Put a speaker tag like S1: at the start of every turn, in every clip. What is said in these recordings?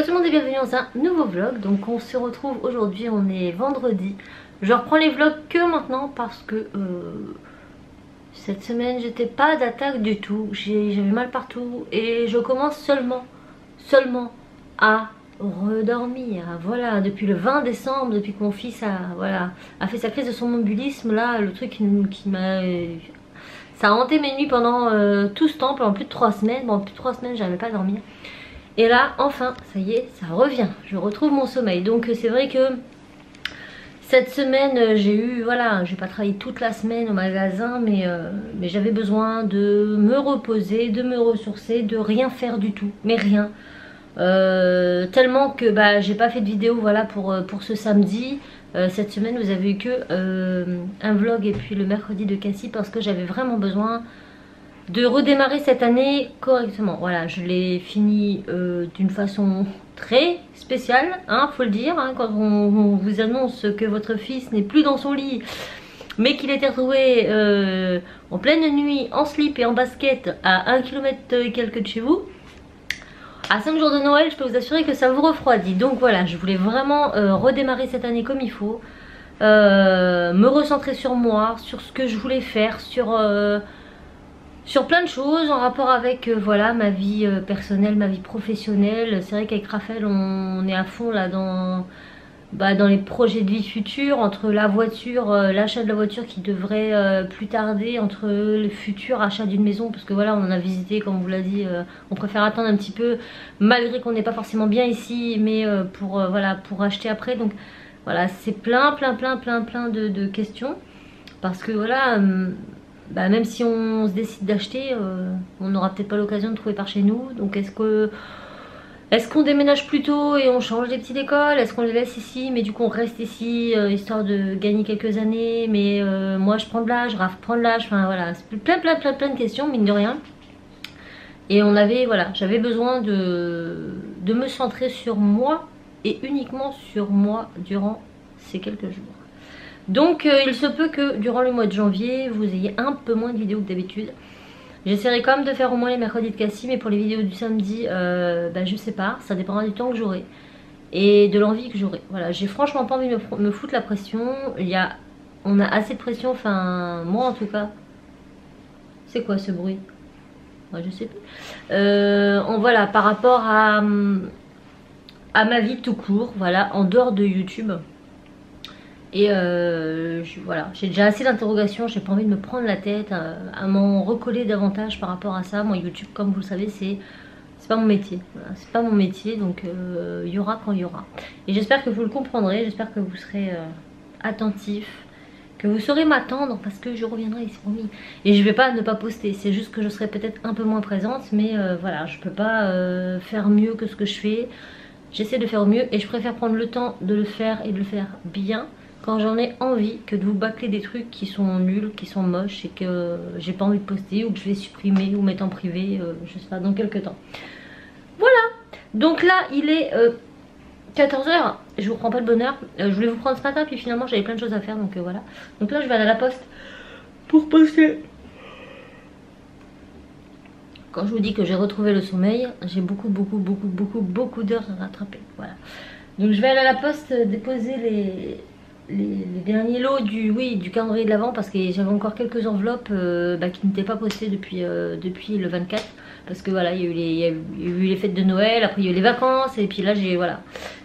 S1: tout le monde et bienvenue dans un nouveau vlog. Donc on se retrouve aujourd'hui, on est vendredi. Je reprends les vlogs que maintenant parce que cette semaine j'étais pas d'attaque du tout. J'avais mal partout et je commence seulement à redormir. Voilà, depuis le 20 décembre, depuis que mon fils a fait sa crise de somnambulisme, là le truc qui m'a... Ça a hanté mes nuits pendant tout ce temps, pendant plus de 3 semaines. Bon, plus de 3 semaines, j'arrivais pas à dormir. Et là, enfin, ça y est, ça revient. Je retrouve mon sommeil. Donc c'est vrai que cette semaine, j'ai pas travaillé toute la semaine au magasin, mais j'avais besoin de me reposer, de me ressourcer, de rien faire du tout. Mais rien. Tellement que j'ai pas fait de vidéo pour ce samedi. Cette semaine vous avez eu que un vlog et puis le mercredi de Cassie parce que j'avais vraiment besoin de redémarrer cette année correctement. Voilà, je l'ai fini d'une façon très spéciale, hein, faut le dire, hein, quand on vous annonce que votre fils n'est plus dans son lit mais qu'il était retrouvé en pleine nuit en slip et en basket à 1 km et quelques de chez vous. À 5 jours de Noël, je peux vous assurer que ça vous refroidit. Donc voilà, je voulais vraiment redémarrer cette année comme il faut. Me recentrer sur moi, sur ce que je voulais faire, sur plein de choses en rapport avec ma vie personnelle, ma vie professionnelle. C'est vrai qu'avec Raphaël, on est à fond là dans les projets de vie futurs, entre la voiture, l'achat de la voiture qui devrait plus tarder, entre le futur achat d'une maison, parce que voilà, on en a visité, comme on vous l'a dit, on préfère attendre un petit peu, malgré qu'on n'est pas forcément bien ici, mais pour acheter après. Donc voilà, c'est plein de questions, parce que voilà, même si on se décide d'acheter, on n'aura peut-être pas l'occasion de trouver par chez nous. Donc est-ce qu'on déménage plus tôt et on change les petits d'école? Est-ce qu'on les laisse ici mais du coup on reste ici histoire de gagner quelques années? Mais moi je prends de l'âge, Raph prend de l'âge, enfin voilà, c'est plein de questions mine de rien. Et j'avais besoin de me centrer sur moi et uniquement sur moi durant ces quelques jours. Donc il se peut que durant le mois de janvier vous ayez un peu moins de vidéos que d'habitude. J'essaierai quand même de faire au moins les mercredis de Cassie, mais pour les vidéos du samedi, je sais pas, ça dépendra du temps que j'aurai et de l'envie que j'aurai. Voilà, j'ai franchement pas envie de me foutre la pression. On a assez de pression, enfin moi en tout cas. C'est quoi ce bruit? Je sais plus. Par rapport à ma vie tout court, voilà, en dehors de YouTube. Et j'ai déjà assez d'interrogations, j'ai pas envie de me prendre la tête à m'en recoller davantage par rapport à ça. Moi YouTube, comme vous le savez, c'est pas mon métier, voilà, c'est pas mon métier, donc il y aura quand il y aura. Et j'espère que vous le comprendrez, j'espère que vous serez attentifs, que vous saurez m'attendre, parce que je reviendrai ici promis. Et je vais pas ne pas poster, c'est juste que je serai peut-être un peu moins présente, mais voilà, je peux pas faire mieux que ce que je fais. J'essaie de faire au mieux et je préfère prendre le temps de le faire et de le faire bien quand j'en ai envie, que de vous bâcler des trucs qui sont nuls, qui sont moches et que j'ai pas envie de poster ou que je vais supprimer ou mettre en privé, je sais pas, dans quelques temps. Voilà, donc là il est 14 h, je vous prends pas de bonheur. Je voulais vous prendre ce matin puis finalement j'avais plein de choses à faire, donc voilà. Donc là je vais aller à la poste pour poster. Quand je vous dis que j'ai retrouvé le sommeil, j'ai beaucoup d'heures à rattraper, voilà. Donc je vais aller à la poste déposer les derniers lots du calendrier de l'Avent, parce que j'avais encore quelques enveloppes qui n'étaient pas postées depuis le 24, parce que voilà, il y a eu les fêtes de Noël, après il y a eu les vacances, et puis là les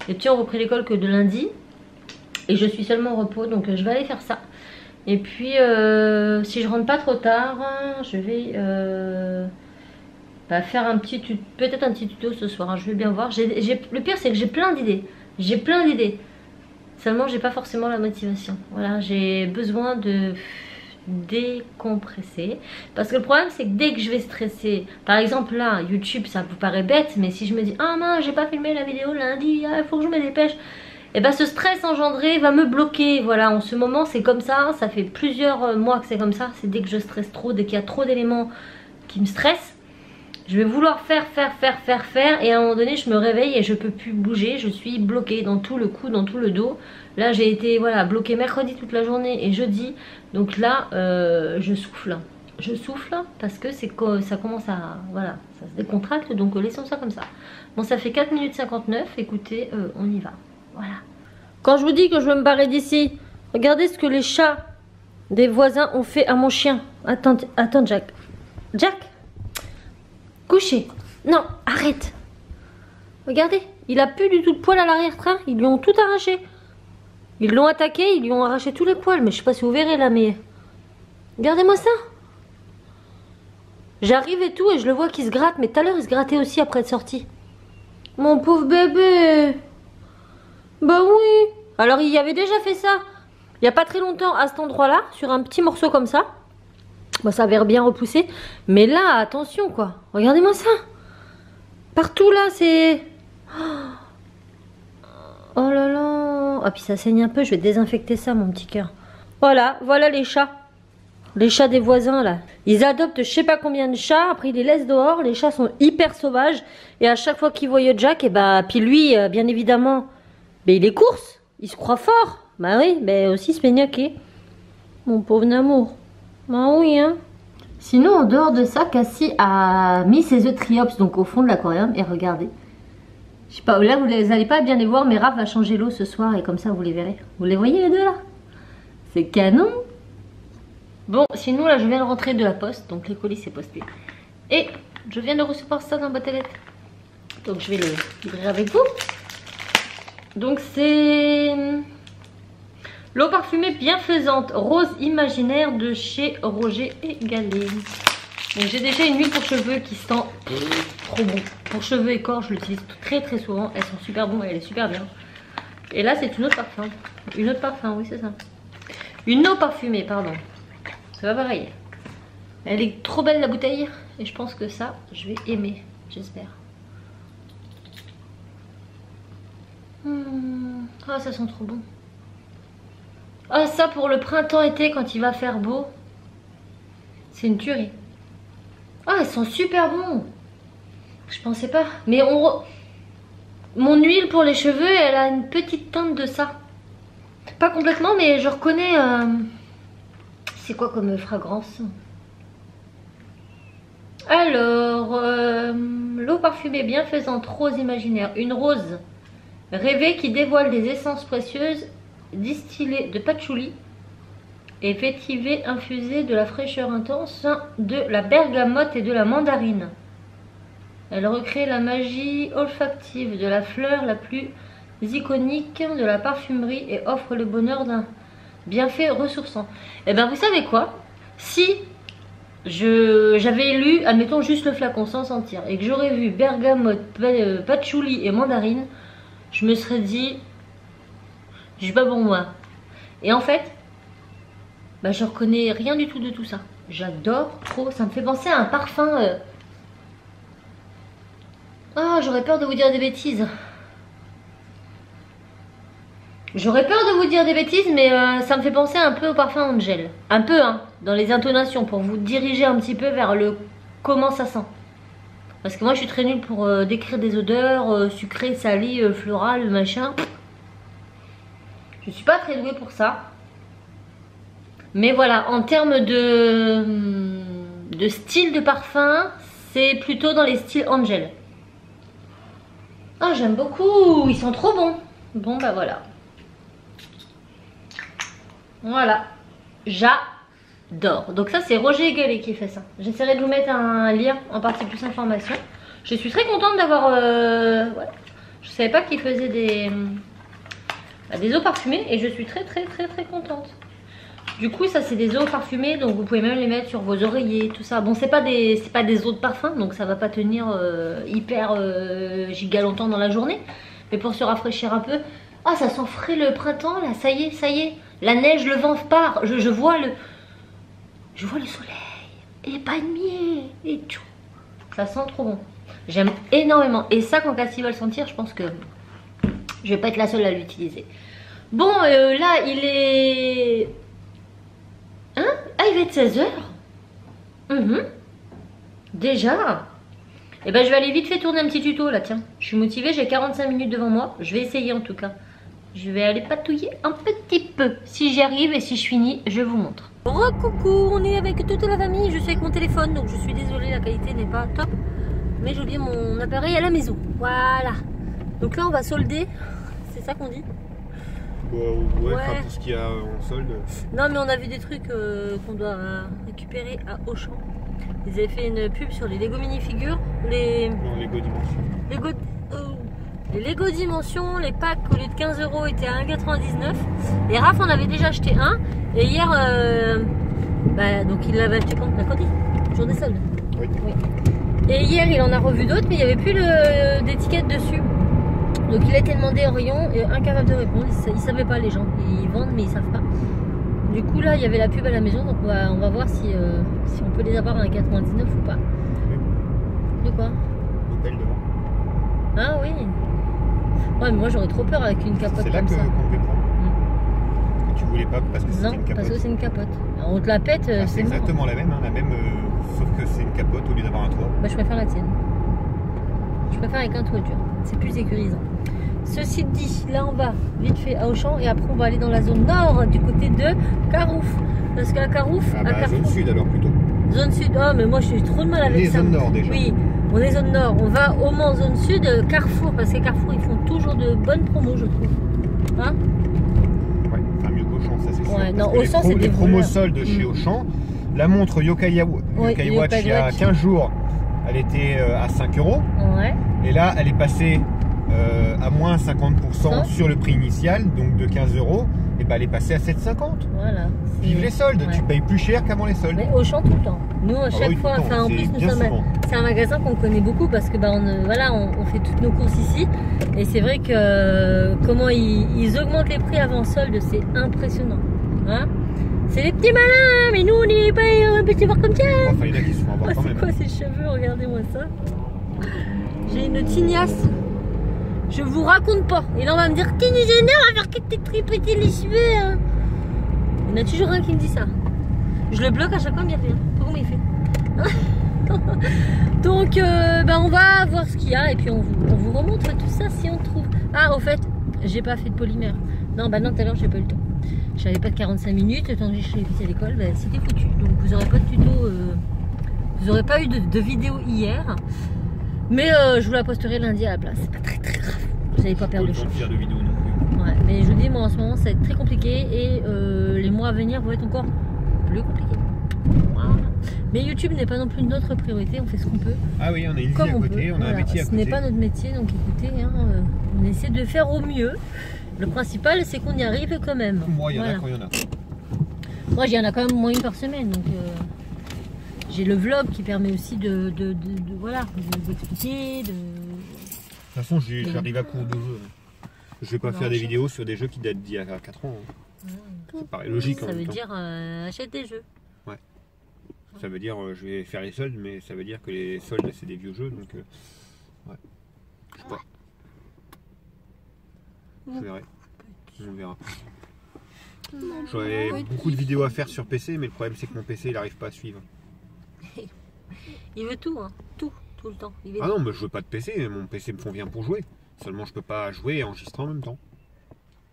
S1: petits ont repris l'école que de lundi et je suis seulement au repos, donc je vais aller faire ça. Et puis si je rentre pas trop tard, je vais faire peut-être un petit tuto ce soir, hein, je vais bien voir. Le pire c'est que j'ai plein d'idées, seulement j'ai pas forcément la motivation. Voilà, j'ai besoin de décompresser, parce que le problème c'est que dès que je vais stresser, par exemple là YouTube, ça vous paraît bête, mais si je me dis ah mince j'ai pas filmé la vidéo lundi, il faut que je me dépêche, et ce stress engendré va me bloquer. Voilà, en ce moment c'est comme ça fait plusieurs mois que c'est comme ça. C'est dès que je stresse trop, dès qu'il y a trop d'éléments qui me stressent, je vais vouloir faire, et à un moment donné je me réveille et je peux plus bouger, je suis bloquée dans tout le cou, dans tout le dos. Là j'ai été bloquée mercredi toute la journée et jeudi, donc là je souffle. je souffle parce que ça commence à... Voilà, ça se décontracte, donc laissons ça comme ça. Bon, ça fait 4 minutes 59, écoutez, on y va. Voilà. Quand je vous dis que je veux me barrer d'ici, regardez ce que les chats des voisins ont fait à mon chien. Attends, attends Jack. Jack, couchez. Non, arrête. Regardez, il a plus du tout de poils à l'arrière-train. Ils lui ont tout arraché. Ils l'ont attaqué, ils lui ont arraché tous les poils. Mais je sais pas si vous verrez là, mais... Regardez-moi ça. J'arrive et tout et je le vois qu'il se gratte. Mais tout à l'heure, il se grattait aussi après être sorti. Mon pauvre bébé. Bah oui. Alors, il y avait déjà fait ça. Il n'y a pas très longtemps à cet endroit-là, sur un petit morceau comme ça. Bah, ça avait bien repoussé. Mais là, attention quoi. Regardez-moi ça. Partout là, c'est... Oh là là. Ah, puis ça saigne un peu. Je vais désinfecter ça, mon petit cœur. Voilà, voilà les chats. Les chats des voisins là. Ils adoptent je sais pas combien de chats. Après, ils les laissent dehors. Les chats sont hyper sauvages. Et à chaque fois qu'ils voient Jack, et bah, puis lui, bien évidemment, bah, il les course. Il se croit fort. Bah oui, mais aussi se fait gnaquer. Mon pauvre amour. Bah oui, hein. Sinon, en dehors de ça, Cassie a mis ses œufs triops donc au fond de l'aquarium. Et regardez. Je sais pas, là vous n'allez pas bien les voir, mais Raph va changer l'eau ce soir et comme ça vous les verrez. Vous les voyez les deux là? C'est canon. Bon, sinon là je viens de rentrer de la poste, donc les colis c'est posté. Et je viens de recevoir ça dans la boîte aux lettres. Donc je vais les livrer avec vous. Donc c'est l'eau parfumée bienfaisante rose imaginaire de chez Roger et Gallet. Donc j'ai déjà une huile pour cheveux qui sent trop bon. Pour cheveux et corps, je l'utilise très très souvent. Elles sont super bonnes et elle est super bien. Et là c'est une autre parfum. Une autre parfum, oui c'est ça. Une eau parfumée, pardon. C'est pas pareil. Elle est trop belle la bouteille. Et je pense que ça, je vais aimer. J'espère. Ah, ça sent trop bon. Ah, ça pour le printemps-été quand il va faire beau. C'est une tuerie. Ah, elles sont super bons. Je pensais pas. Mais mon huile pour les cheveux, elle a une petite teinte de ça. Pas complètement, mais je reconnais... C'est quoi comme fragrance? Alors, l'eau parfumée bienfaisante rose imaginaire. Une rose rêvée qui dévoile des essences précieuses distillées de patchouli et vétivée infusée de la fraîcheur intense de la bergamote et de la mandarine. Elle recrée la magie olfactive de la fleur la plus iconique de la parfumerie et offre le bonheur d'un bienfait ressourçant. Et ben vous savez quoi? Si j'avais lu, admettons juste le flacon sans sentir, et que j'aurais vu bergamote, patchouli et mandarine, je me serais dit, je suis pas bon moi. Et en fait, bah, je reconnais rien du tout de tout ça. J'adore trop, ça me fait penser à un parfum. Ah, j'aurais peur de vous dire des bêtises. J'aurais peur de vous dire des bêtises, mais ça me fait penser un peu au parfum Angel. Un peu, hein, dans les intonations, pour vous diriger un petit peu vers le comment ça sent. Parce que moi, je suis très nulle pour décrire des odeurs sucrées, salées, florales, machin. Je suis pas très douée pour ça. Mais voilà, en termes de style de parfum, c'est plutôt dans les styles Angel. Ah, j'aime beaucoup, ils sont trop bons. Bon, bah voilà. Voilà, j'adore. Donc ça c'est Roger Gallet qui fait ça. J'essaierai de vous mettre un lien en partie plus information. Je suis très contente d'avoir... ouais. Je savais pas qu'il faisait des eaux parfumées et je suis très contente. Du coup ça c'est des eaux parfumées, donc vous pouvez même les mettre sur vos oreillers, tout ça. Bon c'est pas des eaux de parfum, donc ça va pas tenir hyper giga longtemps dans la journée. Mais pour se rafraîchir un peu... Ah, ça sent frais le printemps là, ça y est, ça y est. La neige, le vent part, je vois le soleil, et les palmiers, et tout. Ça sent trop bon. J'aime énormément. Et ça, quand Cassie va le sentir, je pense que je vais pas être la seule à l'utiliser. Bon, là, il est... Hein? Ah, il va être 16h. Déjà. Et ben, je vais aller vite fait tourner un petit tuto, là, tiens. Je suis motivée, j'ai 45 minutes devant moi. Je vais essayer, en tout cas. Je vais aller patouiller un petit peu. Si j'y arrive et si je finis, je vous montre. Coucou, on est avec toute la famille, je suis avec mon téléphone donc je suis désolée, la qualité n'est pas top. Mais j'ai oublié mon appareil à la maison, voilà. Donc là on va solder, c'est ça qu'on dit?
S2: Ouais, enfin, tout ce qu'il y a en solde.
S1: Non mais on a vu des trucs qu'on doit récupérer à Auchan. Ils avaient fait une pub sur les Lego minifigures,
S2: Non, Lego Dimension.
S1: Les Lego Dimension, les packs au lieu de 15 € étaient à 1,99 €. Et Raph en avait déjà acheté un. Et hier, donc il l'avait acheté quand? Mercredi, jour des soldes.
S2: Oui.
S1: Et hier il en a revu d'autres, mais il n'y avait plus d'étiquette dessus. Donc il a été demandé au rayon et incapable de répondre. Ils ne savaient pas, les gens. Ils vendent mais ils ne savent pas. Du coup là il y avait la pub à la maison, donc on va voir si on peut les avoir à 1,99 € ou pas. De quoi?
S2: L'Opel devant.
S1: Ah oui. Ouais mais moi j'aurais trop peur avec une capote comme ça.
S2: C'est là qu'on devait prendre. Que tu voulais pas parce que c'est une capote.
S1: Non, parce que c'est une capote. Alors, on te la pète,
S2: c'est exactement la même, sauf que c'est une capote au lieu d'avoir un toit.
S1: Bah je préfère la tienne. Je préfère avec un toiture, c'est plus sécurisant. Ceci dit, là on va vite fait à Auchan et après on va aller dans la zone nord du côté de Carouf. Parce qu'à Carouf,
S2: zone sud alors plutôt.
S1: Zone sud, oh mais moi je suis trop de mal avec ça.
S2: On est zone nord déjà.
S1: Oui, on est zone nord. On va au Mans zone sud, Carrefour, parce que Carrefour ils font toujours de bonnes promos je trouve. Hein?
S2: Ouais, enfin mieux qu'Auchan, ça c'est sûr.
S1: Ouais, non, Auchan c'est des
S2: promos soldes chez Auchan. La montre Yokai Watch il y a 15 jours, elle était à 5 €.
S1: Ouais.
S2: Et là, elle est passée à moins 50% sur le prix initial, donc de 15 €. Et bah, elle est passée à 7,50 €.
S1: Voilà.
S2: Vive les soldes, tu payes plus cher qu'avant les soldes.
S1: Mais Auchan tout le temps. Nous, à chaque fois, enfin en plus, c'est un magasin qu'on connaît beaucoup parce que on fait toutes nos courses ici. Et c'est vrai que comment ils augmentent les prix avant solde, c'est impressionnant. Hein? C'est les petits malins, mais nous on n'est pas un petit voir comme ça.
S2: Enfin, il y en a qui se font avoir quand même.
S1: C'est quoi ces cheveux? Regardez-moi ça. J'ai une tignasse. Je vous raconte pas. Et là on va me dire t'es une jeune, on va faire que t'es tripoter les cheveux. Hein. Il y en a toujours un qui me dit ça. Je le bloque à chaque fois, mais il n'y a rien. Comment il fait? Donc on va voir ce qu'il y a et puis on vous remontre tout ça si on trouve. Ah au fait, j'ai pas fait de polymère. Non bah non, tout à l'heure j'ai pas eu le temps. J'avais pas de 45 minutes, le temps que j'ai chez à l'école, bah, c'était foutu. Donc vous n'aurez pas de tuto, vous n'aurez pas eu de vidéo hier. Mais je vous la posterai lundi à la place. C'est pas très grave. Vous n'allez pas perdre de chance.
S2: De vidéo non plus.
S1: Ouais, mais je vous dis, moi en ce moment ça va être très compliqué et les mois à venir vont être encore plus compliqués. Voilà. Mais YouTube n'est pas non plus notre priorité, on fait ce qu'on peut.
S2: Ah oui, on a une vie à côté, on a un métier à côté.
S1: Ce n'est pas notre métier, donc écoutez, hein, on essaie de faire au mieux. Le principal, c'est qu'on y arrive quand même.
S2: Moi, il y en a quand il y en a.
S1: Moi, il y en a quand même moins une par semaine. Donc, j'ai le vlog qui permet aussi d'expliquer. De
S2: toute façon, j'arrive à court de jeu. Je vais pas faire des vidéos sur des jeux qui datent d'il y a 4 ans. Ça paraît logique en même temps.
S1: Ça veut dire achète des jeux.
S2: Ouais. Ça veut dire je vais faire les soldes, mais ça veut dire que les soldes, c'est des vieux jeux. Donc, ouais. Je sais pas. Je verrai. On verra. J'aurais beaucoup de vidéos à faire sur PC, mais le problème c'est que mon PC il n'arrive pas à suivre.
S1: Il veut tout, hein. Tout le temps.
S2: Ah non, mais je veux pas de PC, mon PC me convient pour jouer. Seulement je peux pas jouer et enregistrer en même temps.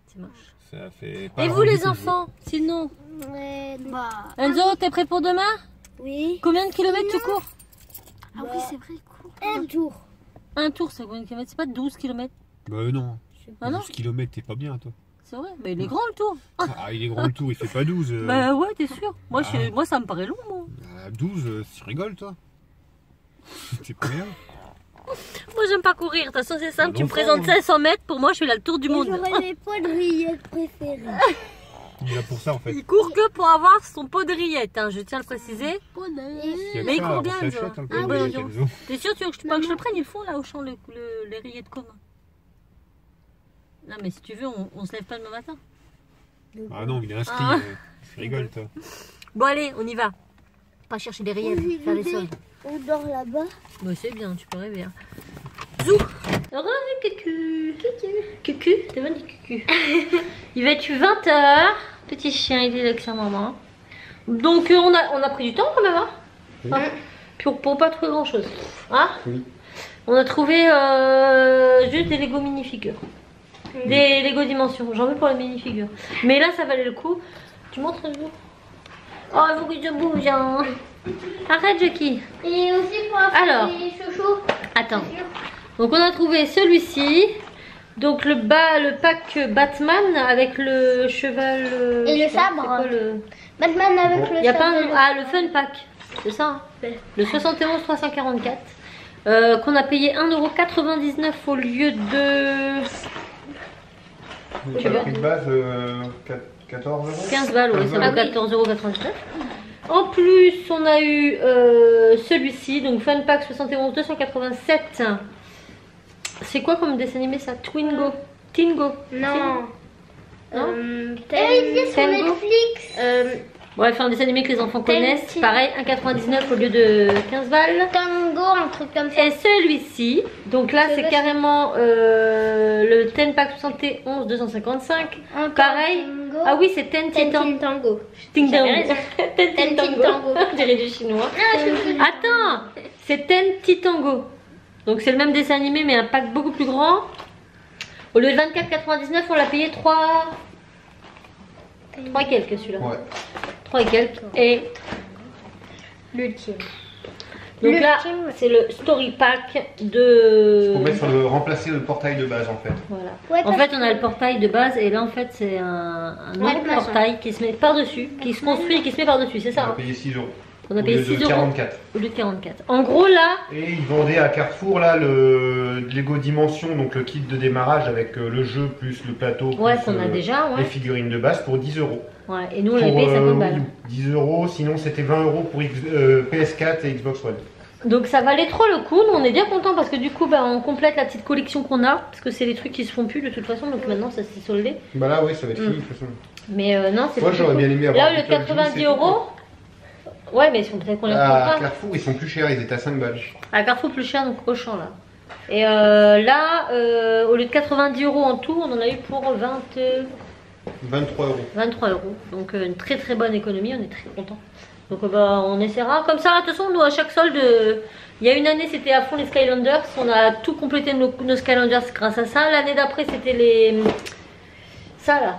S1: C'est moche.
S2: Ça fait pas.
S1: Et vous les enfants, sinon Enzo, t'es prêt pour demain?
S3: Oui.
S1: Combien de kilomètres tu cours?
S3: Ah oui, c'est vrai, un tour.
S1: Un tour, c'est combien de kilomètres? C'est pas 12 kilomètres?
S2: Bah non.
S1: Ah non,
S2: 12 km, t'es pas bien toi.
S1: C'est vrai, mais il est grand le tour.
S2: Ah, il est grand le tour, il fait pas 12.
S1: Bah ouais, t'es sûr. Moi, moi ça me paraît long, moi.
S2: 12, tu rigoles toi. T'es pas bien.
S1: Moi, j'aime pas courir. De toute façon, c'est simple. Tu me présentes 500 mètres, pour moi, je fais là le tour du monde.
S3: J'aurais mes pots de rillettes préférés.
S2: Il est là pour ça en fait.
S1: Il court que pour avoir son pot de rillettes, hein, je tiens à le préciser. Mais il court bien, Enzo. T'es sûr, tu veux que je le prenne? Ils font là au champ les rillettes communs. Non, mais si tu veux, on se lève pas demain matin.
S2: Ah non, il est inscrit. Tu rigoles toi.
S1: Bon, allez, on y va. Pas chercher des rillettes, faire les soldes.
S3: On dort là-bas.
S1: Bah, c'est bien, tu peux rêver. Hein. Zou. Cucu. Cucu, t'es bon, Cucu. Il va être 20 h. Petit chien, il est avec sa maman. Donc, on a pris du temps quand même. Hein, oui. Pour pas trouver grand chose. Hein, oui. On a trouvé juste des Lego minifigures. Oui. Des Lego Dimension. J'en veux pour les minifigures. Mais là, ça valait le coup. Tu montres un jour? Oh, il faut que je bouge. Hein. Arrête, Jackie.
S3: Et aussi pour
S1: Alors.
S3: les chouchous.
S1: Attends. Donc on a trouvé celui-ci. Donc le pack Batman avec le cheval.
S3: Et le sabre. Batman avec le
S1: Il y a pas un...
S3: sabre.
S1: Ah, le fun pack. C'est ça. Hein. Le 71 344. Qu'on a payé 1,99 € au lieu de.
S2: Le prix de base 14 €.
S1: 15 balles, oui, ça va 14,99 €. En plus, on a eu celui-ci, donc Fun Pack 71 287. C'est quoi comme dessin animé ça? Tingo.
S3: Non.
S1: Non
S3: Il est sur
S1: Tango.
S3: Netflix.
S1: Bref, un dessin animé que les enfants connaissent. Pareil, 1,99 € au lieu de 15 balles.
S3: Tango, un truc comme ça.
S1: Et celui-ci, donc là c'est carrément le 10 Pack 71 255.
S3: Encore
S1: Pareil.
S3: Tango.
S1: Ah oui, c'est Ten
S3: Tango.
S1: Ting
S3: J'avais
S1: Tango. Ten Tango. Je dirais du chinois. Attends, c'est Ten Tango. Donc c'est le même dessin animé mais un pack beaucoup plus grand. Au lieu de 24,99 on l'a payé 3 et quelques celui-là.
S2: Ouais.
S1: 3 et quelques. Et
S3: L'ultime.
S1: donc là c'est le story pack de.
S2: Pour mettre sur remplacer le portail de base en fait.
S1: Voilà.
S3: Ouais,
S1: En
S3: parce
S1: fait on a le portail de base et là en fait c'est un autre
S3: machin.
S1: portail qui se met par-dessus, qui se construit et qui se met par-dessus, c'est
S2: On
S1: ça
S2: a
S1: hein.
S2: payé 6 €.
S1: On a payé
S2: au lieu
S1: 6
S2: de
S1: €
S2: 44.
S1: au lieu de 44. En gros là,
S2: Et ils vendaient à Carrefour là le Lego Dimension, donc le kit de démarrage avec le jeu plus le plateau
S1: ouais
S2: plus
S1: qu'on a déjà,
S2: les
S1: ouais.
S2: figurines de base pour 10 €.
S1: Ouais, et nous on l'avait payé 50 balles.
S2: Wii U. 10 €, sinon c'était 20 € pour PS4 et Xbox One.
S1: Donc ça valait trop le coup, nous on est bien contents parce que du coup bah, on complète la petite collection qu'on a. Parce que c'est des trucs qui se font plus de toute façon, donc maintenant ça s'est soldé.
S2: Bah là oui ça va être fini de toute façon.
S1: Mais non c'est
S2: Moi
S1: pas
S2: j'aurais
S1: cool.
S2: bien aimé avoir
S1: Là au lieu de 90 €, ouais mais peut-être qu'on les
S2: à
S1: reprendra.
S2: Carrefour ils sont plus chers, ils étaient à 5 balles.
S1: À Carrefour plus cher, donc au champ là. Et là, au lieu de 90 € en tout, on en a eu pour
S2: 23 €.
S1: 23 €. Donc une très très bonne économie, on est très contents. Donc bah, on essaiera comme ça. De toute façon, nous à chaque solde, il y a une année c'était à fond les Skylanders. On a tout complété nos Skylanders grâce à ça. L'année d'après c'était les. Ça là,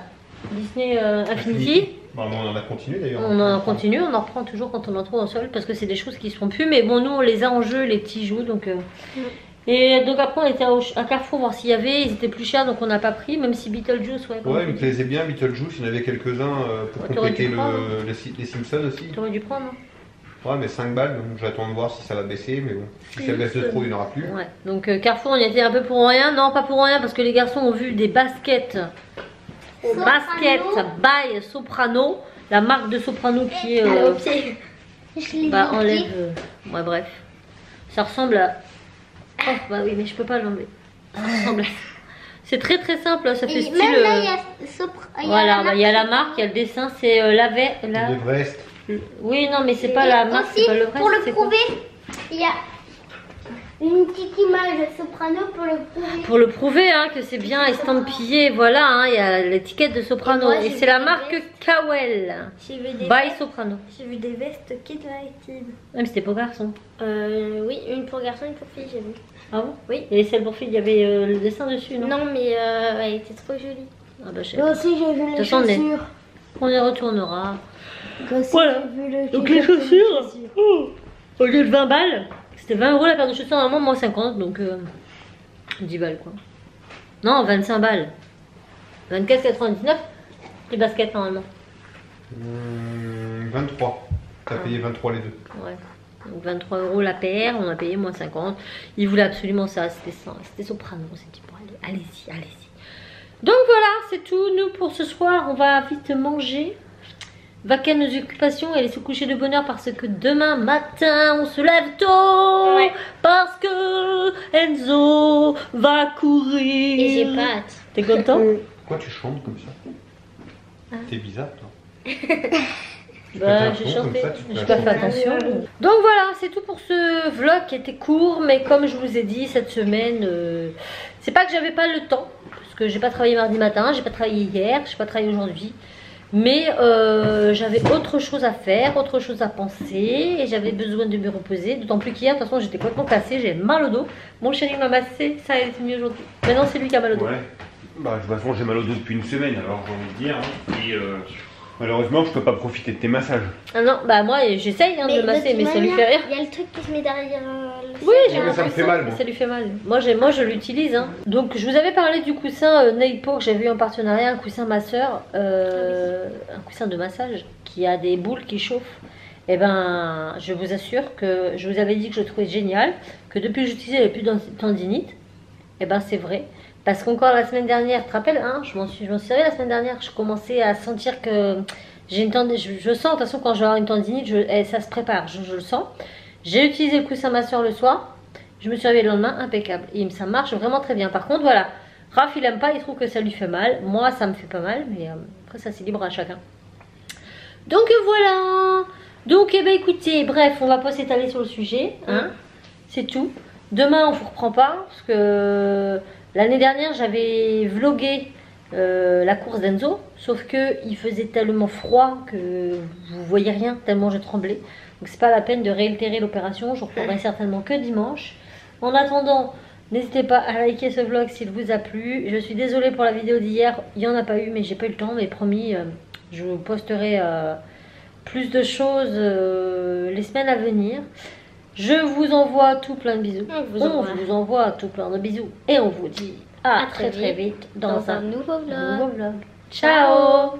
S1: Disney Infinity.
S2: Bah, on en a continué d'ailleurs.
S1: On en continue, on en reprend toujours quand on en trouve en solde parce que c'est des choses qui se font plus. Mais bon, nous on les a en jeu, les petits jouent. Donc, et donc après on était à Carrefour voir s'il y avait, ils étaient plus chers donc on n'a pas pris, même si Beetlejuice, ouais.
S2: Ouais, il me plaisait bien Beetlejuice, il y en avait quelques-uns pour
S1: Ouais, t'aurais
S2: compléter
S1: dû prendre.
S2: les Simpsons aussi.
S1: T'aurais dû prendre. Hein.
S2: Ouais, mais 5 balles, donc j'attends de voir si ça va baisser, mais bon, si ça baisse de trop, il n'y en aura plus.
S1: Ouais, donc Carrefour on y était un peu pour rien, non pas pour rien parce que les garçons ont vu des baskets.
S3: Soprano.
S1: Basket by Soprano, la marque de Soprano qui est.
S3: Au pied. Je l'ai
S1: Bah
S3: mis au
S1: enlève.
S3: pied.
S1: Ouais bref. Ça ressemble à. Oh bah oui mais je peux pas l'enlever. Ça ressemble à. C'est très très simple, ça fait
S3: Et
S1: style.
S3: même là, il y a
S1: Voilà, bah, il y a la marque, il y a le dessin, c'est
S2: L'Everest.
S1: Oui non mais c'est pas la marque,
S3: aussi,
S1: c'est pas le vrai.
S3: pour le
S1: c'est quoi
S3: prouver, il y a une petite image de Soprano pour le prouver.
S1: Pour le prouver hein, que c'est bien estampillé, voilà, hein, il y a l'étiquette de Soprano.
S3: Et moi,
S1: Et
S3: j'ai
S1: c'est
S3: vu
S1: la
S3: des
S1: marque
S3: vestes.
S1: Cowell.
S3: J'ai vu des
S1: By Soprano.
S3: J'ai vu des vestes Kid Lighted.
S1: Même c'était pour garçon.
S3: Oui, une pour garçon, une pour fille, j'ai vu.
S1: Ah bon?
S3: Oui.
S1: Et celle pour fille, il y avait le dessin dessus, non?
S3: Non, mais elle était trop jolie.
S1: Ah bah je sais pas.
S3: aussi, j'ai vu
S1: toute façon, on y retournera. Voilà.
S3: Vu
S1: Donc les chaussures, au lieu de 20 balles, c'était 20 € la paire de chaussures, normalement moi 50, donc 10 balles quoi. Non, 25 balles. 24,99 les baskets normalement.
S2: 23. T'as payé 23 les deux.
S1: Ouais. Donc 23 € la paire, on a payé moins 50. Ils voulaient absolument ça, c'était Soprano. On s'est dit bon allez-y, allez-y. Donc voilà, c'est tout. Nous pour ce soir, on va vite manger. Vaquer à nos occupations et aller se coucher de bonne heure parce que demain matin on se lève tôt.
S3: Ouais.
S1: Parce que Enzo va courir.
S3: Et j'ai pas hâte.
S1: T'es content?
S2: Pourquoi tu chantes comme ça? T'es bizarre toi.
S1: Bah,
S2: Tu
S1: j'ai
S2: fais un ton
S1: chanté,
S2: comme ça, tu fais
S1: j'ai
S2: un
S1: pas
S2: ton.
S1: fait attention. Donc voilà, c'est tout pour ce vlog qui était court, mais comme je vous ai dit, cette semaine, c'est pas que j'avais pas le temps, parce que j'ai pas travaillé mardi matin, j'ai pas travaillé hier, j'ai pas travaillé aujourd'hui, mais j'avais autre chose à faire, autre chose à penser, et j'avais besoin de me reposer, d'autant plus qu'hier, de toute façon, j'étais complètement cassée, j'avais mal au dos. Mon chéri m'a massé, ça a été mieux aujourd'hui. Maintenant, c'est lui qui a mal au dos.
S2: Ouais. Bah, de toute façon, j'ai mal au dos depuis une semaine, alors j'ai envie de dire. Hein. Et Malheureusement, je peux pas profiter de tes massages.
S1: Ah non, bah moi j'essaye de le masser, mais ça lui fait rire.
S3: Il y a le truc qui se met derrière le
S1: Oui,
S2: Ouais, mais ça me fait mal, moi.
S1: Ça lui fait mal. Moi je l'utilise. Hein. Donc je vous avais parlé du coussin Neilpo que j'avais eu en partenariat, un coussin masseur, un coussin de massage qui a des boules qui chauffent. Et ben, je vous assure que je vous avais dit que je trouvais génial, que depuis que j'utilisais, il n'y avait plus de tendinite. Et ben c'est vrai. Parce qu'encore la semaine dernière, tu te rappelles, hein, je m'en suis servi la semaine dernière, je commençais à sentir que j'ai une tendinite. Je sens, de toute façon, quand je vais avoir une tendinite, ça se prépare, je le sens. J'ai utilisé le coussin masseur le soir, je me suis réveillée le lendemain, impeccable. Et ça marche vraiment très bien. Par contre, voilà, Raph il aime pas, il trouve que ça lui fait mal. Moi, ça me fait pas mal, mais après, ça c'est libre à chacun. Donc voilà. Donc, eh ben, écoutez, bref, on va pas s'étaler sur le sujet, hein, c'est tout. Demain, on vous reprend pas, parce que l'année dernière, j'avais vlogué la course d'Enzo, sauf que il faisait tellement froid que vous voyez rien, tellement je tremblais. Donc c'est pas la peine de réitérer l'opération, je reprendrai certainement que dimanche. En attendant, n'hésitez pas à liker ce vlog s'il vous a plu. Je suis désolée pour la vidéo d'hier, il n'y en a pas eu, mais j'ai pas eu le temps, mais promis, je vous posterai plus de choses les semaines à venir. Je vous envoie tout plein de bisous. On vous envoie tout plein de bisous. Et on vous dit à très vite dans un
S3: nouveau vlog.
S1: Ciao.